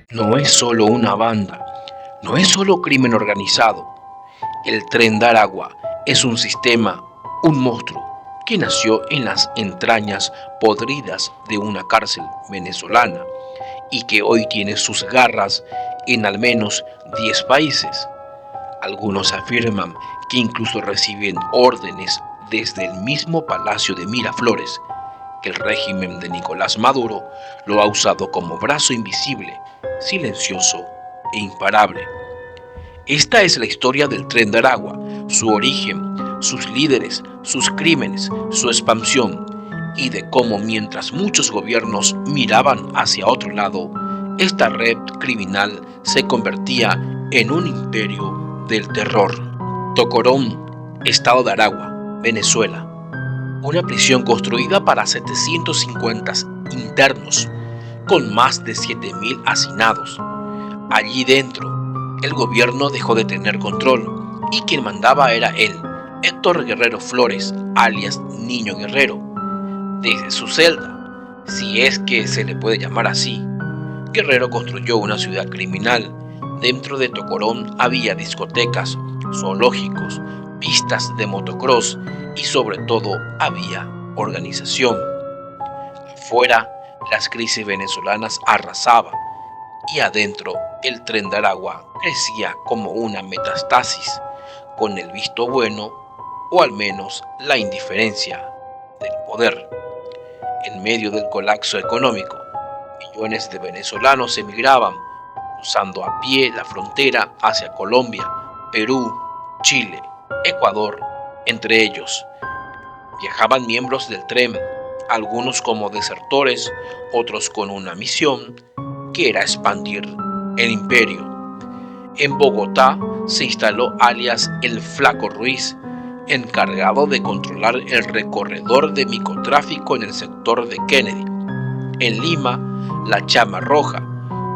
No es solo una banda, no es solo crimen organizado. El Tren de Aragua es un sistema, un monstruo, que nació en las entrañas podridas de una cárcel venezolana y que hoy tiene sus garras en al menos 10 países. Algunos afirman que incluso reciben órdenes desde el mismo Palacio de Miraflores, que el régimen de Nicolás Maduro lo ha usado como brazo invisible, silencioso e imparable. Esta es la historia del Tren de Aragua, su origen, sus líderes, sus crímenes, su expansión y de cómo mientras muchos gobiernos miraban hacia otro lado, esta red criminal se convertía en un imperio del terror. Tocorón, estado de Aragua, Venezuela. Una prisión construida para 750 internos, con más de 7.000 hacinados. Allí dentro, el gobierno dejó de tener control y quien mandaba era él, Héctor Guerrero Flores, alias Niño Guerrero. Desde su celda, si es que se le puede llamar así, Guerrero construyó una ciudad criminal. Dentro de Tocorón había discotecas, zoológicos, pistas de motocross y sobre todo había organización. Afuera, las crisis venezolanas arrasaban y adentro el Tren de Aragua crecía como una metástasis, con el visto bueno o al menos la indiferencia del poder. En medio del colapso económico, millones de venezolanos emigraban, cruzando a pie la frontera hacia Colombia, Perú, Chile, Ecuador, entre ellos. Viajaban miembros del tren, algunos como desertores, otros con una misión, que era expandir el imperio. En Bogotá se instaló alias El Flaco Ruiz, encargado de controlar el recorredor de microtráfico en el sector de Kennedy. En Lima, la Chama Roja,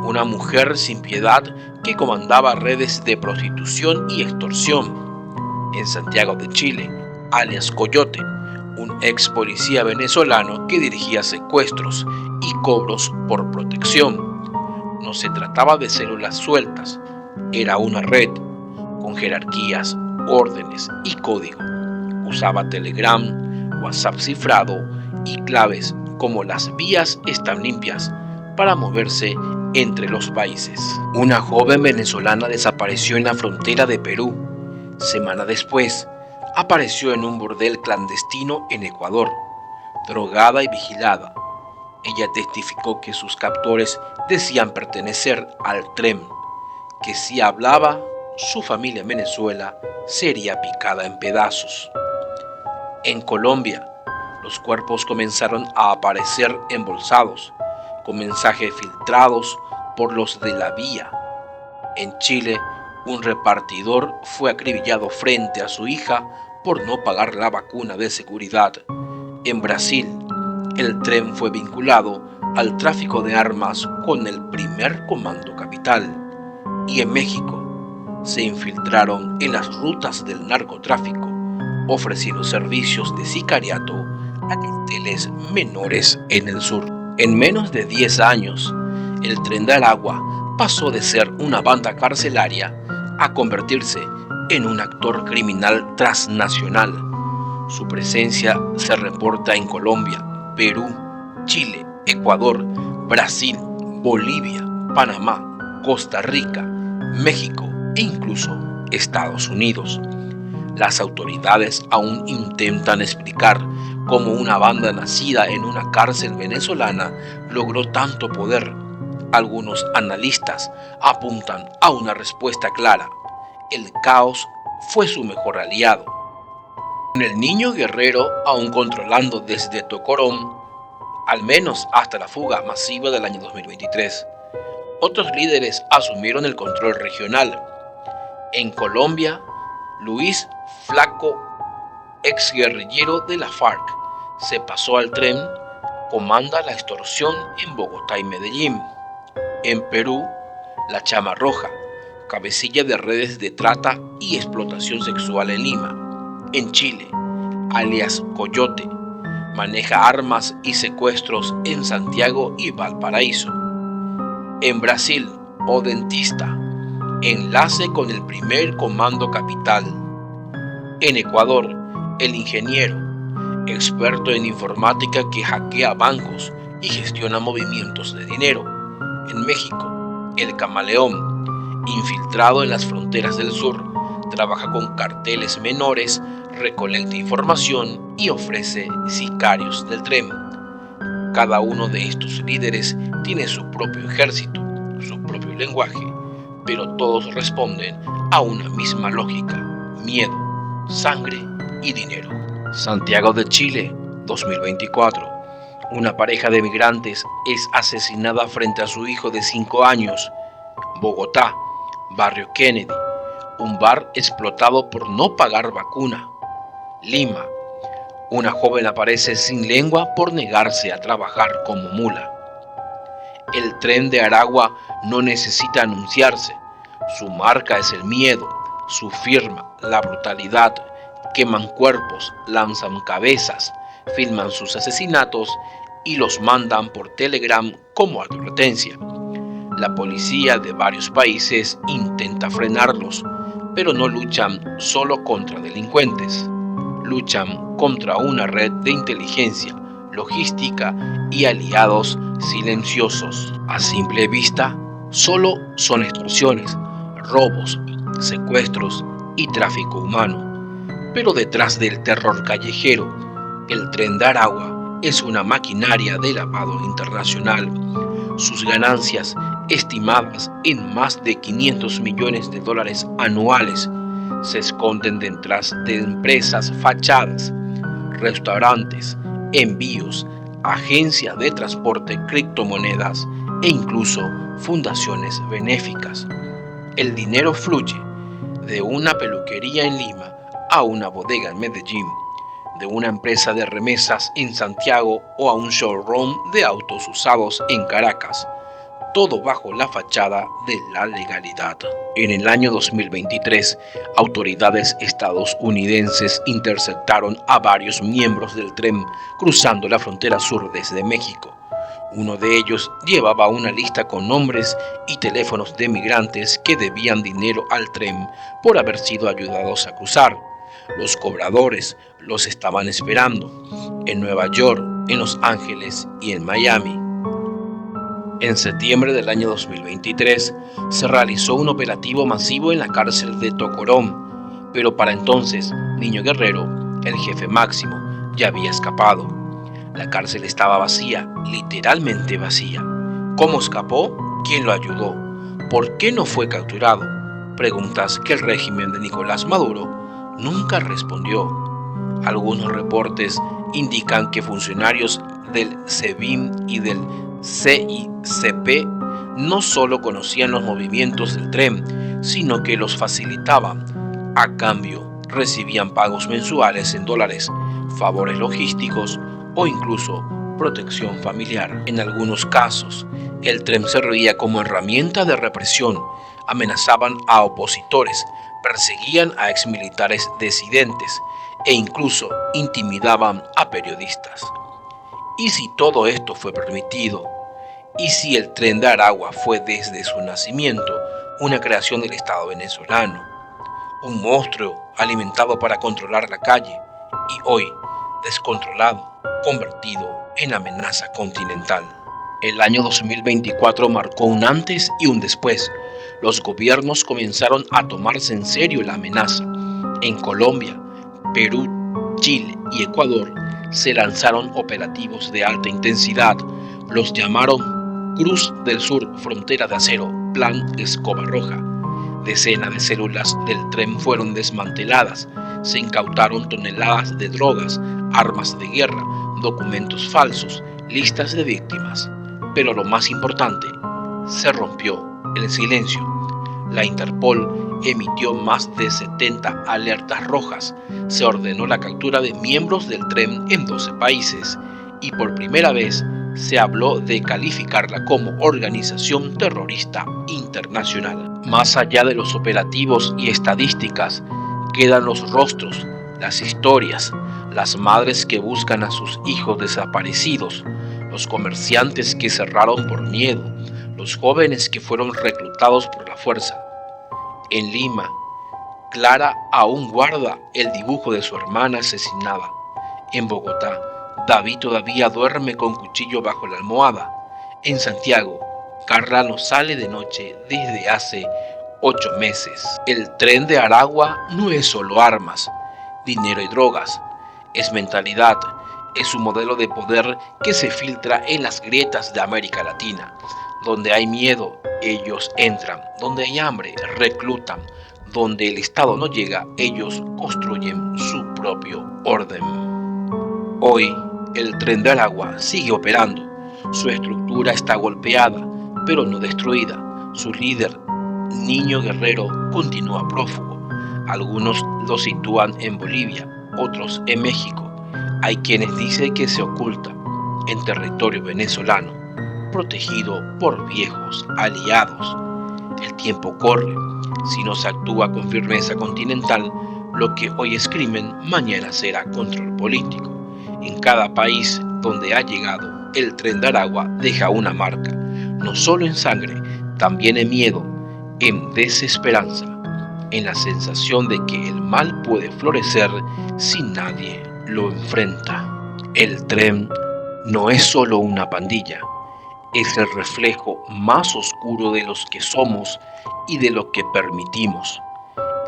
una mujer sin piedad que comandaba redes de prostitución y extorsión. En Santiago de Chile, alias Coyote, un ex policía venezolano que dirigía secuestros y cobros por protección. No se trataba de células sueltas, era una red con jerarquías, órdenes y código. Usaba Telegram, WhatsApp cifrado y claves como las vías están limpias para moverse entre los países. Una joven venezolana desapareció en la frontera de Perú. Semana después, apareció en un burdel clandestino en Ecuador, drogada y vigilada. Ella testificó que sus captores decían pertenecer al tren, que si hablaba, su familia en Venezuela sería picada en pedazos. En Colombia, los cuerpos comenzaron a aparecer embolsados, con mensajes filtrados por los de la vía. En Chile, un repartidor fue acribillado frente a su hija por no pagar la vacuna de seguridad. En Brasil, el tren fue vinculado al tráfico de armas con el primer comando capital. Y en México, se infiltraron en las rutas del narcotráfico, ofreciendo servicios de sicariato a carteles menores en el sur. En menos de 10 años, el Tren de Aragua pasó de ser una banda carcelaria a convertirse en un actor criminal transnacional. Su presencia se reporta en Colombia, Perú, Chile, Ecuador, Brasil, Bolivia, Panamá, Costa Rica, México e incluso Estados Unidos. Las autoridades aún intentan explicar cómo una banda nacida en una cárcel venezolana logró tanto poder. Algunos analistas apuntan a una respuesta clara: el caos fue su mejor aliado. Con el Niño Guerrero aún controlando desde Tocorón, al menos hasta la fuga masiva del año 2023, otros líderes asumieron el control regional. En Colombia, Luis Flaco, exguerrillero de la FARC, se pasó al tren, comanda la extorsión en Bogotá y Medellín. En Perú, la Chama Roja, cabecilla de redes de trata y explotación sexual en Lima. En Chile, alias Coyote, maneja armas y secuestros en Santiago y Valparaíso. En Brasil, o dentista. Enlace con el primer comando capital. En Ecuador, el ingeniero, experto en informática que hackea bancos y gestiona movimientos de dinero. En México, el camaleón, infiltrado en las fronteras del sur, trabaja con carteles menores, recolecta información y ofrece sicarios del tren. Cada uno de estos líderes tiene su propio ejército, su propio lenguaje, pero todos responden a una misma lógica: miedo, sangre y dinero. Santiago de Chile, 2024. Una pareja de migrantes es asesinada frente a su hijo de 5 años. Bogotá, barrio Kennedy. Un bar explotado por no pagar vacuna. Lima. Una joven aparece sin lengua por negarse a trabajar como mula. El tren de Aragua no necesita anunciarse. Su marca es el miedo, su firma, la brutalidad. Queman cuerpos, lanzan cabezas, filman sus asesinatos y los mandan por Telegram como advertencia. La policía de varios países intenta frenarlos, pero no luchan solo contra delincuentes. Luchan contra una red de inteligencia, logística y aliados silenciosos. A simple vista, solo son extorsiones, robos, secuestros y tráfico humano. Pero detrás del terror callejero, el tren de Aragua es una maquinaria de lavado internacional. Sus ganancias, estimadas en más de 500 millones de dólares anuales, se esconden detrás de empresas fachadas, restaurantes, envíos, agencias de transporte, criptomonedas e incluso fundaciones benéficas. El dinero fluye de una peluquería en Lima a una bodega en Medellín, de una empresa de remesas en Santiago o a un showroom de autos usados en Caracas, todo bajo la fachada de la legalidad. En el año 2023, autoridades estadounidenses interceptaron a varios miembros del tren cruzando la frontera sur desde México. Uno de ellos llevaba una lista con nombres y teléfonos de migrantes que debían dinero al tren por haber sido ayudados a cruzar. Los cobradores los estaban esperando en Nueva York, en Los Ángeles y en Miami. En septiembre del año 2023 se realizó un operativo masivo en la cárcel de Tocorón, pero para entonces Niño Guerrero, el jefe máximo, ya había escapado. La cárcel estaba vacía, literalmente vacía. ¿Cómo escapó? ¿Quién lo ayudó? ¿Por qué no fue capturado? Preguntas que el régimen de Nicolás Maduro nunca respondió. Algunos reportes indican que funcionarios del SEBIN y del CICP no solo conocían los movimientos del tren, sino que los facilitaban. A cambio, recibían pagos mensuales en dólares, favores logísticos o incluso protección familiar. En algunos casos, el tren servía como herramienta de represión. Amenazaban a opositores, perseguían a exmilitares disidentes e incluso intimidaban a periodistas. ¿Y si todo esto fue permitido? ¿Y si el tren de Aragua fue desde su nacimiento una creación del Estado venezolano? Un monstruo alimentado para controlar la calle y hoy descontrolado, convertido en amenaza continental. El año 2024 marcó un antes y un después. Los gobiernos comenzaron a tomarse en serio la amenaza. En Colombia, Perú, Chile y Ecuador se lanzaron operativos de alta intensidad. Los llamaron Cruz del Sur, Frontera de Acero, Plan Escoba Roja. Decenas de células del tren fueron desmanteladas. Se incautaron toneladas de drogas, armas de guerra, documentos falsos, listas de víctimas. Pero lo más importante, se rompió el silencio. La Interpol emitió más de 70 alertas rojas. Se ordenó la captura de miembros del tren en 12 países y por primera vez se habló de calificarla como organización terrorista internacional. Más allá de los operativos y estadísticas, quedan los rostros, las historias, las madres que buscan a sus hijos desaparecidos, los comerciantes que cerraron por miedo, los jóvenes que fueron reclutados por la fuerza. En Lima, Clara aún guarda el dibujo de su hermana asesinada. En Bogotá, David todavía duerme con cuchillo bajo la almohada. En Santiago, Carla no sale de noche desde hace 8 meses. El Tren de Aragua no es solo armas, dinero y drogas. Es mentalidad, es un modelo de poder que se filtra en las grietas de América Latina. Donde hay miedo, ellos entran. Donde hay hambre, reclutan. Donde el Estado no llega, ellos construyen su propio orden. Hoy, el Tren de Aragua sigue operando. Su estructura está golpeada, pero no destruida. Su líder, Niño Guerrero, continúa prófugo. Algunos lo sitúan en Bolivia, otros en México. Hay quienes dicen que se oculta en territorio venezolano, protegido por viejos aliados. El tiempo corre. Si no se actúa con firmeza continental, lo que hoy es crimen, mañana será control político. En cada país donde ha llegado, el Tren de Aragua deja una marca, no solo en sangre, también en miedo, en desesperanza, en la sensación de que el mal puede florecer si nadie lo enfrenta. El tren no es solo una pandilla, es el reflejo más oscuro de los que somos y de lo que permitimos.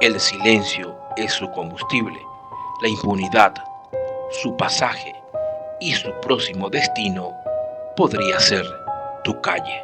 El silencio es su combustible, la impunidad, su pasaje, y su próximo destino podría ser tu calle.